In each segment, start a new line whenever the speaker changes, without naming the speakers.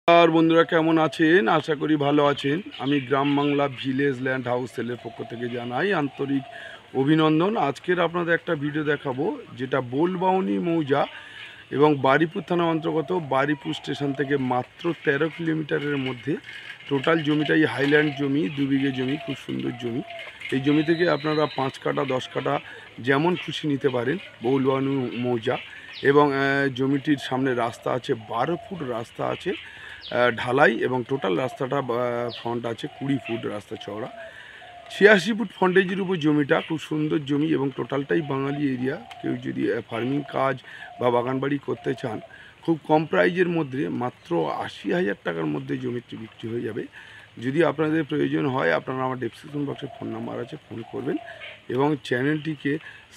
আর বন্ধুরা কেমন আছেন? আশা করি ভালো আছেন। আমি গ্রাম বাংলা ভিলেজ ল্যান্ড হাউস সেলের পক্ষ থেকে জানাই আন্তরিক অভিনন্দন। আজকের আপনাদের একটা ভিডিও দেখাবো যেটা বোলবাউনি মৌজা এবং বারিপুর থানা অন্তর্গত বারিপুর স্টেশন থেকে মাত্র 13 কিলোমিটারের মধ্যে। টোটাল জমিটাই হাইল্যান্ড জমি, 2 বিঘে জমি, খুব সুন্দর জমি। এই জমি থেকে আপনারা 5 কাঠা 10 কাঠা যেমন খুশি নিতে পারেন। বোলবাউনি মৌজা এবং জমিটির সামনে রাস্তা আছে, 12 ফুট রাস্তা আছে ঢালাই, এবং টোটাল রাস্তাটা ফ্রন্ট আছে 20 ফুট রাস্তা চওড়া। 86 ফুট ফ্রন্টেজের উপর জমিটা, খুব সুন্দর জমি এবং টোটালটাই বাঙালি এরিয়া। কেউ যদি ফার্মিং কাজ বা বাগানবাড়ি করতে চান, খুব কম প্রাইজের মধ্যে মাত্র 80,000 টাকার মধ্যে জমিটি বিক্রি হয়ে যাবে। যদি আপনাদের প্রয়োজন হয়, আপনারা আমার ডেসক্রিপশন বক্সে ফোন নাম্বার আছে, ফোন করবেন এবং চ্যানেলটিকে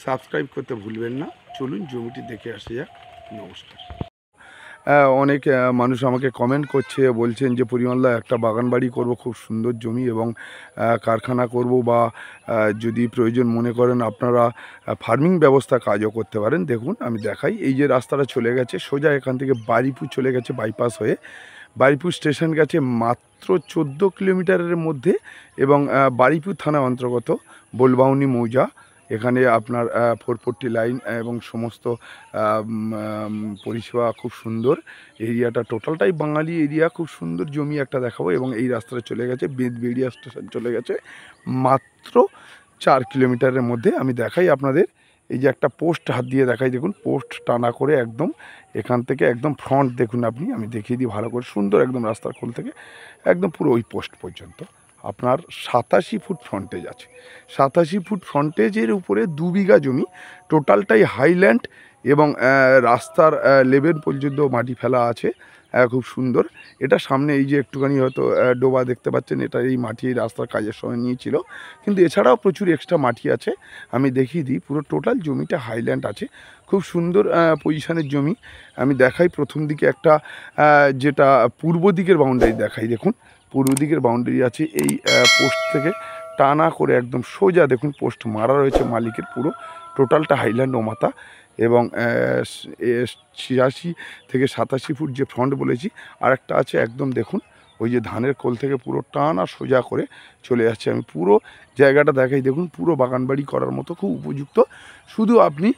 সাবস্ক্রাইব করতে ভুলবেন না। চলুন জমিটি দেখে আসা যাক। নমস্কার। অনেক মানুষ আমাকে কমেন্ট করছে, বলছেন যে পরিমলদা একটা বাগানবাড়ি করব, খুব সুন্দর জমি এবং কারখানা করব, বা যদি প্রয়োজন মনে করেন আপনারা ফার্মিং ব্যবস্থা কাজও করতে পারেন। দেখুন আমি দেখাই, এই যে রাস্তাটা চলে গেছে সোজা এখান থেকে বারিপুর চলে গেছে বাইপাস হয়ে, বারিপুর স্টেশন গেছে মাত্র 14 কিলোমিটারের মধ্যে, এবং বারিপুর থানা অন্তর্গত বোলবাউনি মৌজা। এখানে আপনার 440 লাইন এবং সমস্ত পরিষেবা খুব সুন্দর। এরিয়াটা টোটালটাই বাঙালি এরিয়া, খুব সুন্দর জমি একটা দেখাবো। এবং এই রাস্তাটা চলে গেছে বেদবেড়িয়া স্টেশন চলে গেছে মাত্র 4 কিলোমিটারের মধ্যে। আমি দেখাই আপনাদের, এই যে একটা পোস্ট হাত দিয়ে দেখাই, দেখুন পোস্ট টানা করে একদম এখান থেকে একদম ফ্রন্ট দেখুন আপনি, আমি দেখিয়ে দিই ভালো করে, সুন্দর একদম রাস্তার কোল থেকে একদম পুরো ওই পোস্ট পর্যন্ত আপনার 87 ফুট ফ্রন্টেজ আছে। 87 ফুট ফ্রন্টেজের উপরে 2 বিঘা জমি, টোটালটাই হাইল্যান্ড এবং রাস্তার লেভেল পর্যন্ত মাটি ফেলা আছে, খুব সুন্দর। এটা সামনে এই যে একটুখানি হয়তো ডোবা দেখতে পাচ্ছেন, এটা এই মাটি রাস্তার কাজের সময় নিয়েছিল, কিন্তু এছাড়াও প্রচুর এক্সট্রা মাটি আছে। আমি দেখিয়ে দিই, পুরো টোটাল জমিটা হাইল্যান্ড আছে, খুব সুন্দর পজিশনের জমি। আমি দেখাই প্রথম দিকে একটা যেটা পূর্ব দিকের বাউন্ডারি দেখাই, দেখুন পূর্ব দিকের বাউন্ডারি আছে এই পোস্ট থেকে টানা করে একদম সোজা, দেখুন পোস্ট মারা রয়েছে মালিকের, পুরো টোটালটা হাইল্যান্ড ও মাথা। এবং 86 থেকে 87 ফুট যে ফ্রন্ট বলেছি, আর একটা আছে একদম দেখুন ওই যে ধানের কোল থেকে পুরো টানা সোজা করে চলে যাচ্ছে। আমি পুরো জায়গাটা দেখাই, দেখুন পুরো বাগানবাড়ি করার মতো খুব উপযুক্ত। শুধু আপনি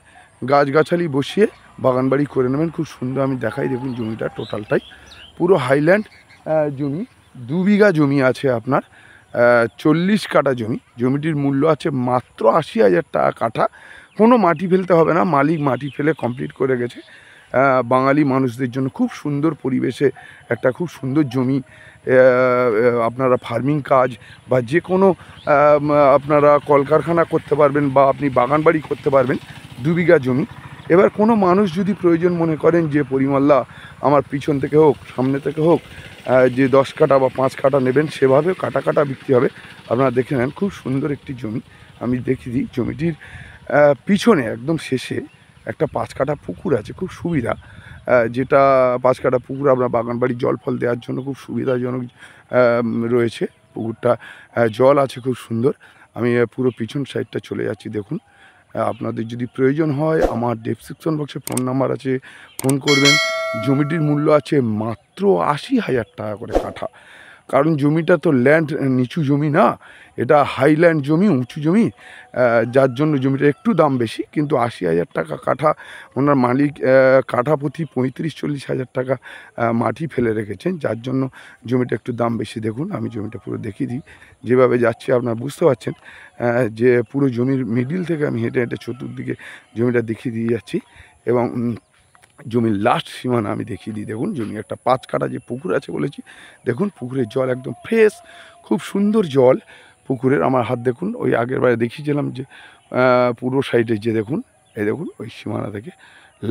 গাছগাছালি বসিয়ে বাগানবাড়ি করে নেবেন, খুব সুন্দর। আমি দেখাই, দেখুন জমিটা টোটালটাই পুরো হাইল্যান্ড জমি। 2 বিঘা জমি আছে আপনার, 40 কাঠা জমি। জমিটির মূল্য আছে মাত্র 80,000 টাকা কাঠা। কোনো মাটি ফেলতে হবে না, মালিক মাটি ফেলে কমপ্লিট করে গেছে। বাঙালি মানুষদের জন্য খুব সুন্দর পরিবেশে একটা খুব সুন্দর জমি। আপনারা ফার্মিং কাজ বা যে কোনো আপনারা কলকারখানা করতে পারবেন, বা আপনি বাগানবাড়ি করতে পারবেন। 2 বিঘা জমি। এবার কোনো মানুষ যদি প্রয়োজন মনে করেন যে পরিমল্লা আমার পিছন থেকে হোক সামনে থেকে হোক যে 10 কাঠা বা 5 কাঠা নেবেন, সেভাবে কাটা কাটা বিক্রি হবে। আপনারা দেখে নেন, খুব সুন্দর একটি জমি। আমি দেখিয়ে দিই, জমিটির পিছনে একদম শেষে একটা 5 কাঠা পুকুর আছে, খুব সুবিধা। যেটা 5 কাঠা পুকুর আপনার বাগানবাড়ি জল ফল দেওয়ার জন্য খুব সুবিধাজনক রয়েছে পুকুরটা। জল আছে খুব সুন্দর। আমি পুরো পিছন সাইডটা চলে যাচ্ছি, দেখুন। আপনাদের যদি প্রয়োজন হয়, আমার ডেসক্রিপশন বক্সে ফোন নাম্বার আছে, ফোন করবেন। জমিটির মূল্য আছে মাত্র 80,000 টাকা করে কাঠা। কারণ জমিটা তো ল্যান্ড নিচু জমি না, এটা হাইল্যান্ড জমি, উঁচু জমি, যার জন্য জমিটা একটু দাম বেশি। কিন্তু 80,000 টাকা কাঠা। ওনার মালিক কাঠা প্রতি 35-40 হাজার টাকা মাটি ফেলে রেখেছেন, যার জন্য জমিটা একটু দাম বেশি। দেখুন আমি জমিটা পুরো দেখিয়ে দিই, যেভাবে যাচ্ছি আপনারা বুঝতে পারছেন যে পুরো জমির মিডিল থেকে আমি হেঁটে হেঁটে চতুর্দিকে জমিটা দেখিয়ে দিয়ে যাচ্ছি। এবং জমির লাস্ট সীমানা আমি দেখিয়ে দিই, দেখুন জমি একটা 5 কাঠা যে পুকুর আছে বলেছি, দেখুন পুকুরের জল একদম ফ্রেশ, খুব সুন্দর জল পুকুরের। আমার হাত দেখুন, ওই আগের বারে দেখিয়েছিলাম যে পুরো সাইডে যে দেখুন, এই দেখুন ওই সীমানা থেকে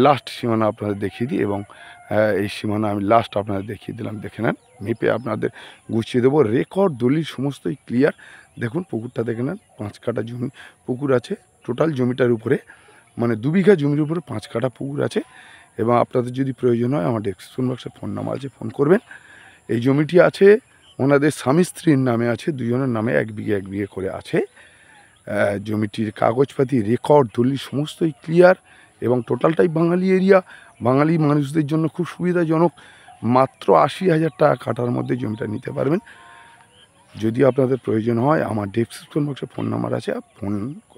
লাস্ট সীমানা আপনাদের দেখিয়ে দিই। এবং এই সীমানা আমি লাস্ট আপনাদের দেখিয়ে দিলাম, দেখে নেন, মেপে আপনাদের গুছিয়ে দেবো। রেকর্ড দলিল সমস্তই ক্লিয়ার। দেখুন পুকুরটা দেখে নেন, 5 কাঠা জমি পুকুর আছে টোটাল জমিটার উপরে, মানে 2 বিঘা জমির উপরে 5 কাঠা পুকুর আছে। এবং আপনাদের যদি প্রয়োজন হয়, আমার ডেসক্রিপশন বক্সে ফোন নাম্বার আছে, ফোন করবেন। এই জমিটি আছে ওনাদের স্বামী স্ত্রীর নামে আছে, দুজনের নামে 1 বিঘে 1 বিঘে করে আছে। জমিটির কাগজপাতি রেকর্ড দলিল সমস্তই ক্লিয়ার, এবং টোটালটাই বাঙালি এরিয়া, বাঙালি মানুষদের জন্য খুব সুবিধাজনক। মাত্র ৮০,০০০ টাকা কাটার মধ্যে জমিটা নিতে পারবেন। যদি আপনাদের প্রয়োজন হয় আমার ডেসক্রিপশন বক্সে ফোন নাম্বার আছে,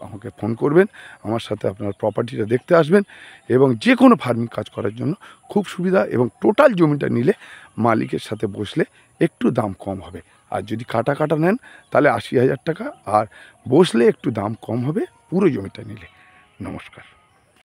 আমাকে ফোন করবেন, আমার সাথে আপনার প্রপার্টিটা দেখতে আসবেন এবং যে কোনো ফার্মিং কাজ করার জন্য খুব সুবিধা। এবং টোটাল জমিটা নিলে মালিকের সাথে বসলে একটু দাম কম হবে। আর যদি কাটা নেন তাহলে ৮০,০০০ টাকা, আর বসলে একটু দাম কম হবে পুরো জমিটা নিলে। নমস্কার।